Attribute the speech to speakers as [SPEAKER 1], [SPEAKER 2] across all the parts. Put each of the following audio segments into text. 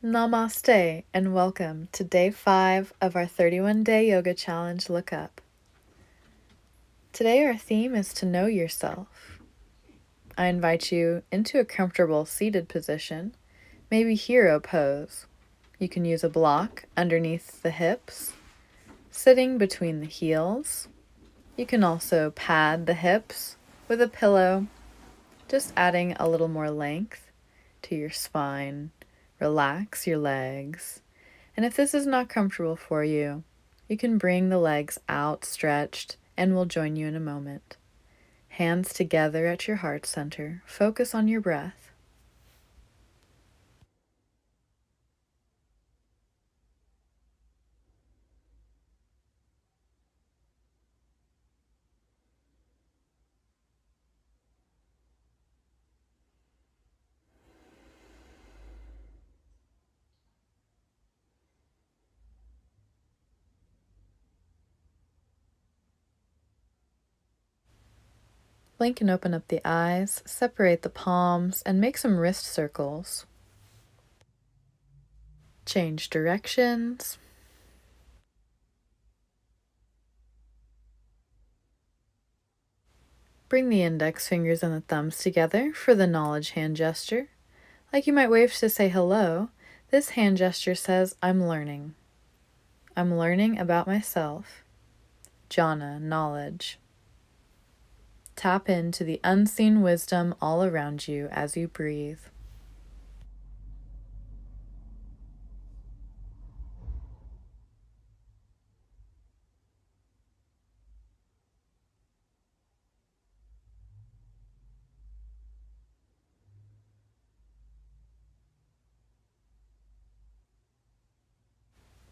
[SPEAKER 1] Namaste and welcome to day 5 of our 31-day yoga challenge Look Up. Today our theme is to know yourself. I invite you into a comfortable seated position, maybe hero pose. You can use a block underneath the hips, sitting between the heels. You can also pad the hips with a pillow, just adding a little more length to your spine. Relax your legs. And if this is not comfortable for you, you can bring the legs outstretched and we'll join you in a moment. Hands together at your heart center. Focus on your breath. Blink and open up the eyes, separate the palms, and make some wrist circles. Change directions. Bring the index fingers and the thumbs together for the knowledge hand gesture. Like you might wave to say hello, this hand gesture says, I'm learning. I'm learning about myself. Jhana, knowledge. Tap into the unseen wisdom all around you as you breathe.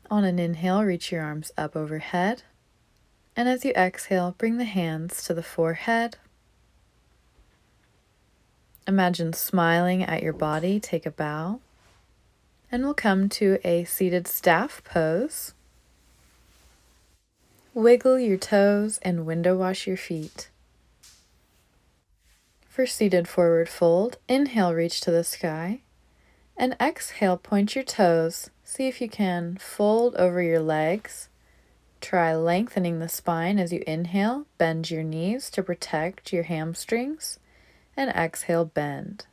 [SPEAKER 1] On an inhale, reach your arms up overhead. And as you exhale, bring the hands to the forehead. Imagine smiling at your body. Take a bow. And we'll come to a seated staff pose. Wiggle your toes and window wash your feet. For seated forward fold, inhale, reach to the sky. And exhale, point your toes. See if you can fold over your legs. Try lengthening the spine as you inhale. Bend your knees to protect your hamstrings. And exhale, bend.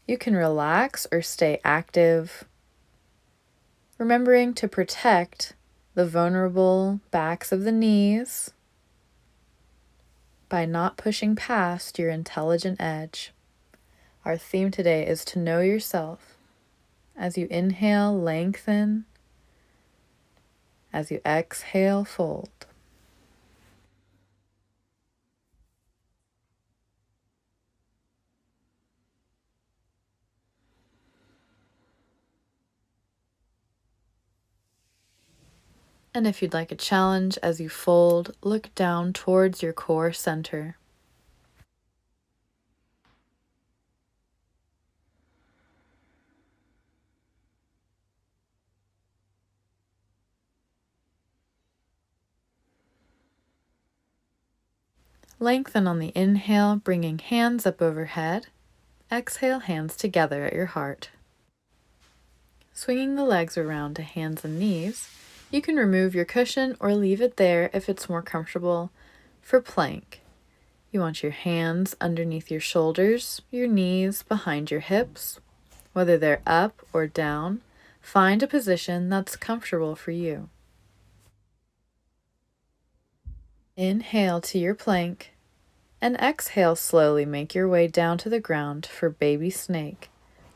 [SPEAKER 1] You can relax or stay active, remembering to protect the vulnerable backs of the knees by not pushing past your intelligent edge. Our theme today is to know yourself. As you inhale, lengthen. As you exhale, fold. And if you'd like a challenge as you fold, look down towards your core center. Lengthen on the inhale, bringing hands up overhead. Exhale, hands together at your heart. Swinging the legs around to hands and knees, you can remove your cushion or leave it there if it's more comfortable for plank. You want your hands underneath your shoulders, your knees behind your hips. Whether they're up or down, find a position that's comfortable for you. Inhale to your plank, and exhale slowly. Make your way down to the ground for baby snake.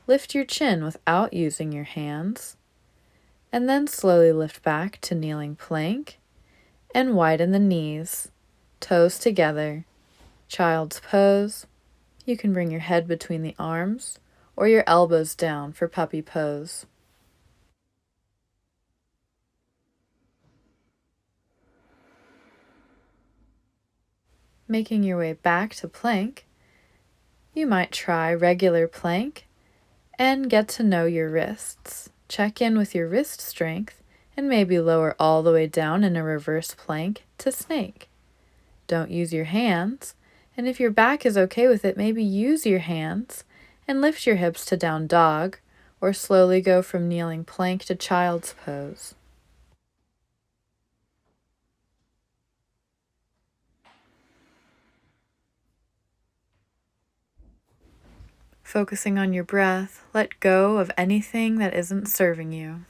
[SPEAKER 1] Lift your chin without using your hands, and then slowly lift back to kneeling plank, and widen the knees, toes together. Child's pose. You can bring your head between the arms, or your elbows down for puppy pose. Making your way back to plank, you might try regular plank and get to know your wrists. Check in with your wrist strength and maybe lower all the way down in a reverse plank to snake. Don't use your hands, and if your back is okay with it, maybe use your hands and lift your hips to down dog or slowly go from kneeling plank to child's pose. Focusing on your breath, let go of anything that isn't serving you.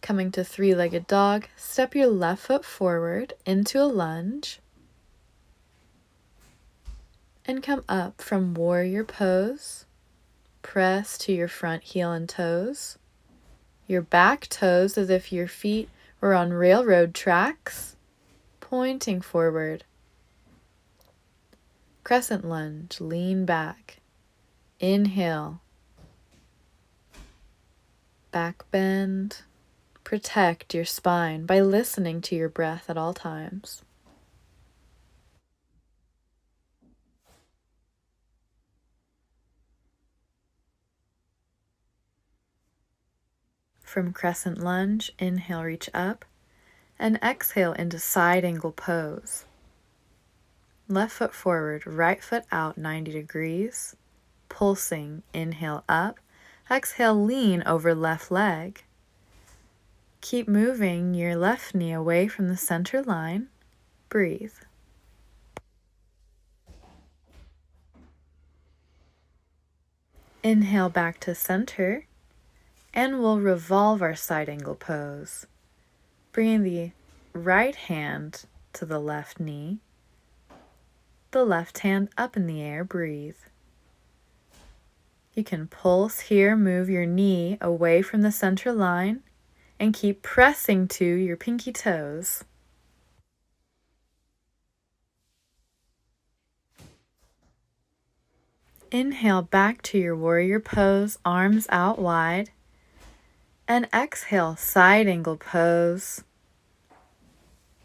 [SPEAKER 1] Coming to three-legged dog, step your left foot forward into a lunge and come up from warrior pose. Press to your front heel and toes. Your back toes as if your feet were on railroad tracks, pointing forward. Crescent lunge, lean back. Inhale. Back bend. Protect your spine by listening to your breath at all times. From crescent lunge, inhale, reach up, and exhale into side angle pose. Left foot forward, right foot out 90 degrees, pulsing, inhale up, exhale, lean over left leg. Keep moving your left knee away from the center line. Breathe. Inhale back to center, and we'll revolve our side angle pose, bringing the right hand to the left knee, the left hand up in the air. Breathe. You can pulse here, move your knee away from the center line, and keep pressing to your pinky toes. Inhale back to your warrior pose, arms out wide, and exhale, side angle pose.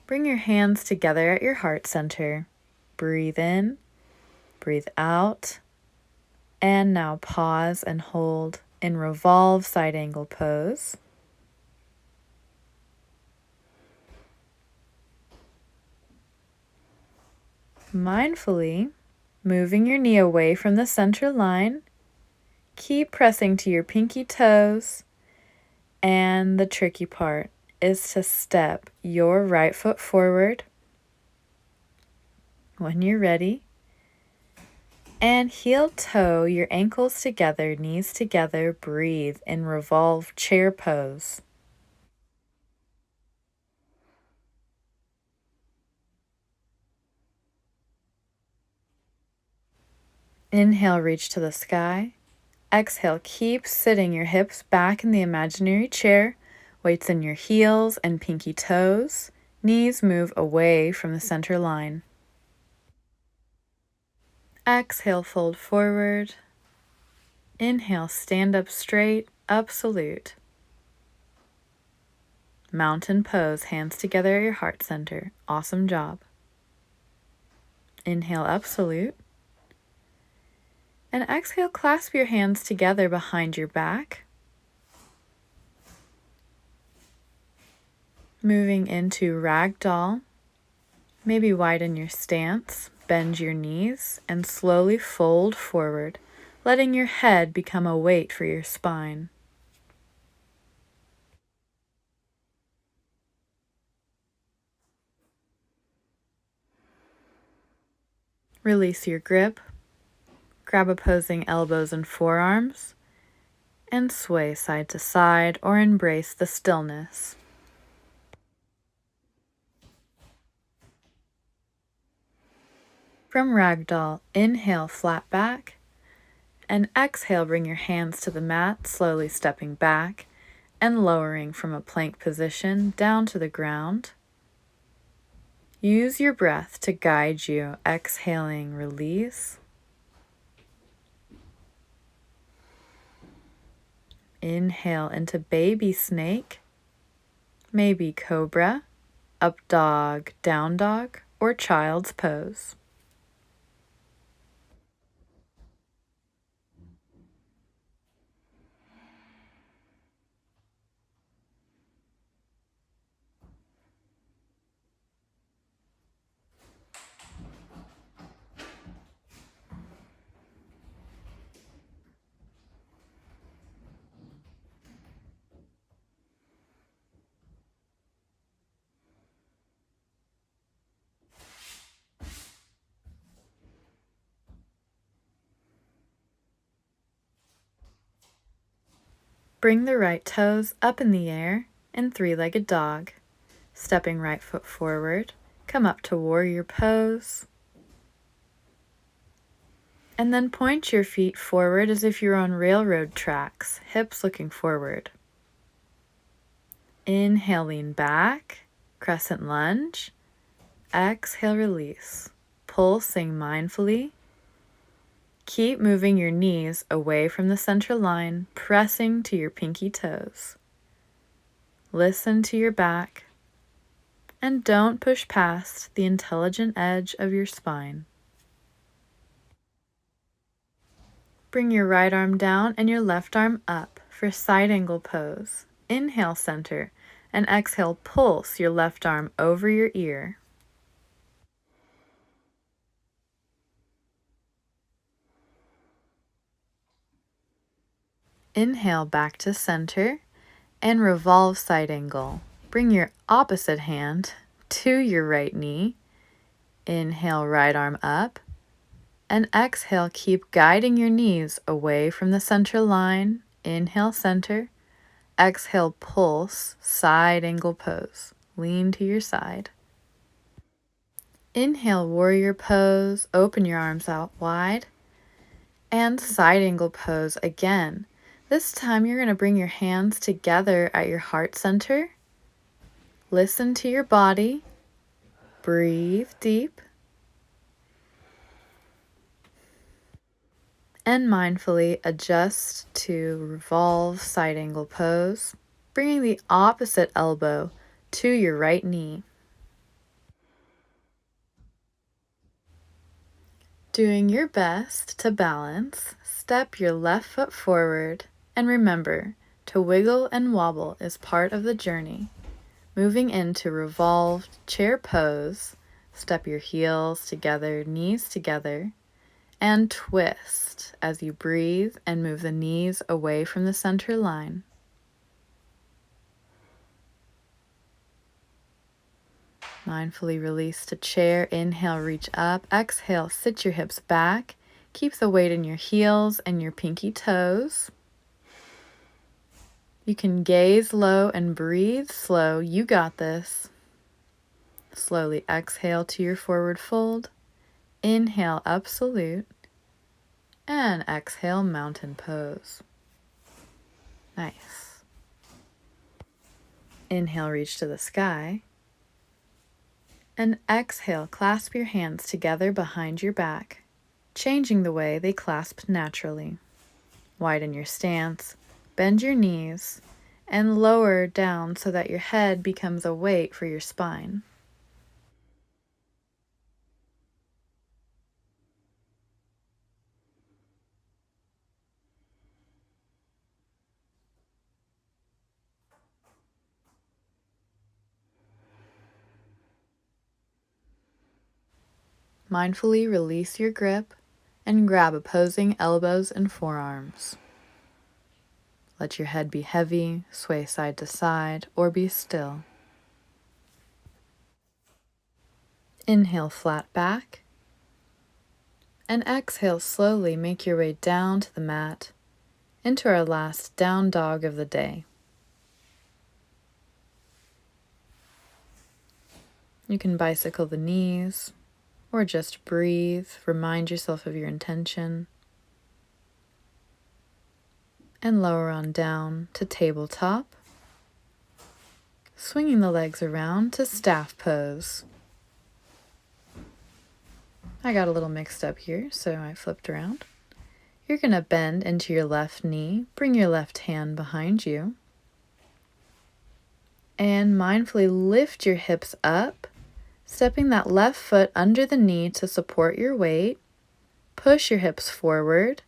[SPEAKER 1] Bring your hands together at your heart center. Breathe in, breathe out, and now pause and hold in revolve side angle pose. Mindfully moving your knee away from the center line, keep pressing to your pinky toes, and the tricky part is to step your right foot forward when you're ready, and heel toe your ankles together, knees together. Breathe in revolve chair pose. Inhale, reach to the sky. Exhale, keep sitting your hips back in the imaginary chair, weights in your heels and pinky toes. Knees move away from the center line. Exhale, fold forward. Inhale, stand up straight, up salute. Mountain pose, hands together at your heart center. Awesome job. Inhale, up salute. And exhale, clasp your hands together behind your back. Moving into ragdoll. Maybe widen your stance, bend your knees, and slowly fold forward, letting your head become a weight for your spine. Release your grip. Grab opposing elbows and forearms, and sway side to side or embrace the stillness. From ragdoll, inhale, flat back, and exhale, bring your hands to the mat, slowly stepping back and lowering from a plank position down to the ground. Use your breath to guide you. Exhaling, release. Inhale into baby snake, maybe cobra, up dog, down dog, or child's pose. Bring the right toes up in the air in three-legged dog. Stepping right foot forward, come up to warrior pose. And then point your feet forward as if you're on railroad tracks, hips looking forward. Inhale, lean back, crescent lunge. Exhale, release. Pulsing mindfully. Keep moving your knees away from the center line, pressing to your pinky toes. Listen to your back, and don't push past the intelligent edge of your spine. Bring your right arm down and your left arm up for side angle pose. Inhale, center, and exhale, pulse your left arm over your ear. Inhale back to center and revolve side angle. Bring your opposite hand to your right knee. Inhale, right arm up. And exhale, keep guiding your knees away from the center line. Inhale, center. Exhale, pulse, side angle pose. Lean to your side. Inhale, warrior pose. Open your arms out wide. And side angle pose again. This time you're going to bring your hands together at your heart center. Listen to your body. Breathe deep. And mindfully adjust to revolve side angle pose, bringing the opposite elbow to your right knee. Doing your best to balance, step your left foot forward, and remember to wiggle and wobble is part of the journey. Moving into revolved chair pose, step your heels together, knees together, and twist as you breathe and move the knees away from the center line. Mindfully release to chair. Inhale, reach up. Exhale, sit your hips back. Keep the weight in your heels and your pinky toes. You can gaze low and breathe slow. You got this. Slowly exhale to your forward fold. Inhale, absolute. And exhale, mountain pose. Nice. Inhale, reach to the sky. And exhale, clasp your hands together behind your back, changing the way they clasp naturally. Widen your stance, bend your knees, and lower down so that your head becomes a weight for your spine. Mindfully release your grip and grab opposing elbows and forearms. Let your head be heavy, sway side to side, or be still. Inhale, flat back. And exhale, slowly make your way down to the mat into our last down dog of the day. You can bicycle the knees or just breathe, remind yourself of your intention, and lower on down to tabletop, swinging the legs around to staff pose. I got a little mixed up here, so I flipped around. You're going to bend into your left knee, bring your left hand behind you, and mindfully lift your hips up, stepping that left foot under the knee to support your weight. Push your hips forward.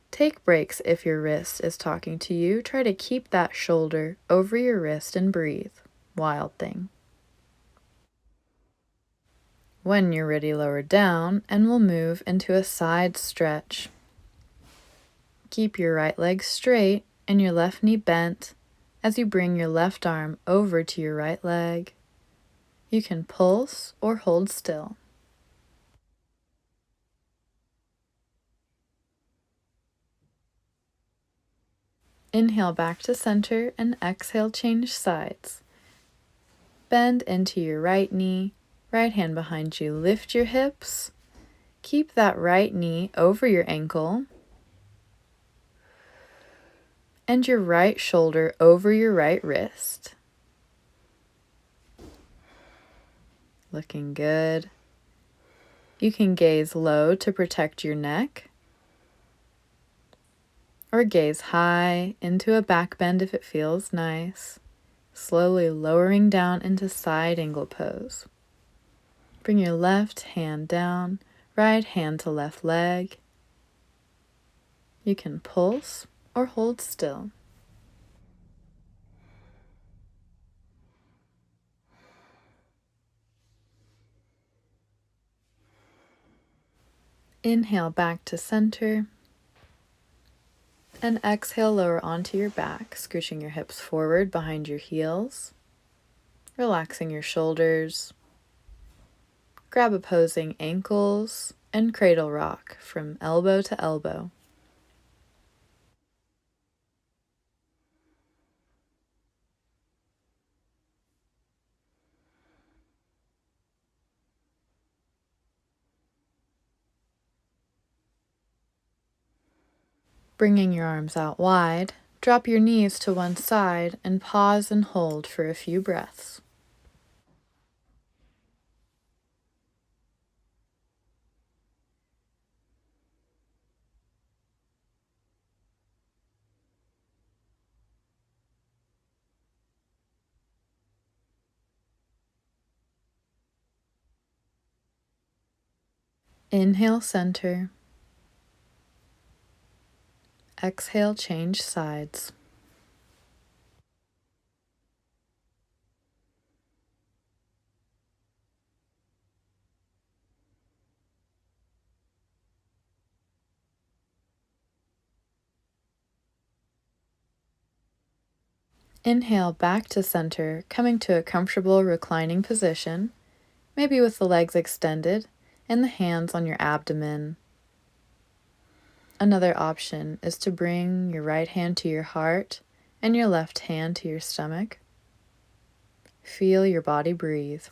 [SPEAKER 1] Take breaks if your wrist is talking to you. Try to keep that shoulder over your wrist and breathe. Wild thing. When you're ready, lower down and we'll move into a side stretch. Keep your right leg straight and your left knee bent as you bring your left arm over to your right leg. You can pulse or hold still. Inhale back to center and exhale, change sides. Bend into your right knee, right hand behind you. Lift your hips. Keep that right knee over your ankle and your right shoulder over your right wrist. Looking good. You can gaze low to protect your neck, or gaze high into a back bend if it feels nice, slowly lowering down into side angle pose. Bring your left hand down, right hand to left leg. You can pulse or hold still. Inhale back to center, and exhale lower onto your back, scooching your hips forward behind your heels, relaxing your shoulders. Grab opposing ankles and cradle rock from elbow to elbow. Bringing your arms out wide, drop your knees to one side and pause and hold for a few breaths. Inhale, center. Exhale, change sides. Inhale back to center, coming to a comfortable reclining position, maybe with the legs extended and the hands on your abdomen. Another option is to bring your right hand to your heart and your left hand to your stomach. Feel your body breathe.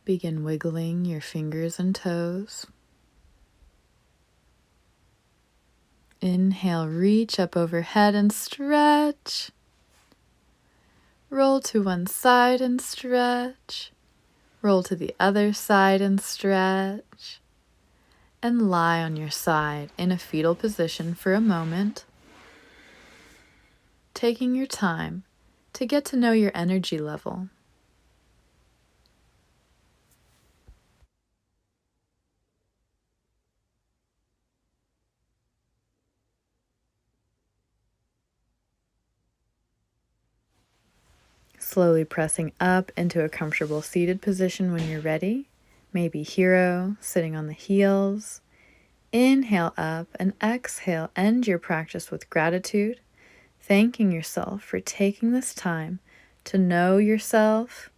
[SPEAKER 1] Begin wiggling your fingers and toes. Inhale, reach up overhead and stretch. Roll to one side and stretch. Roll to the other side and stretch. And lie on your side in a fetal position for a moment, taking your time to get to know your energy level. Slowly pressing up into a comfortable seated position when you're ready. Maybe hero, sitting on the heels. Inhale up and exhale. End your practice with gratitude, thanking yourself for taking this time to know yourself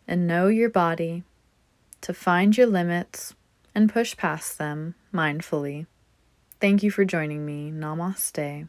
[SPEAKER 1] and know your body, to find your limits and push past them mindfully. Thank you for joining me. Namaste.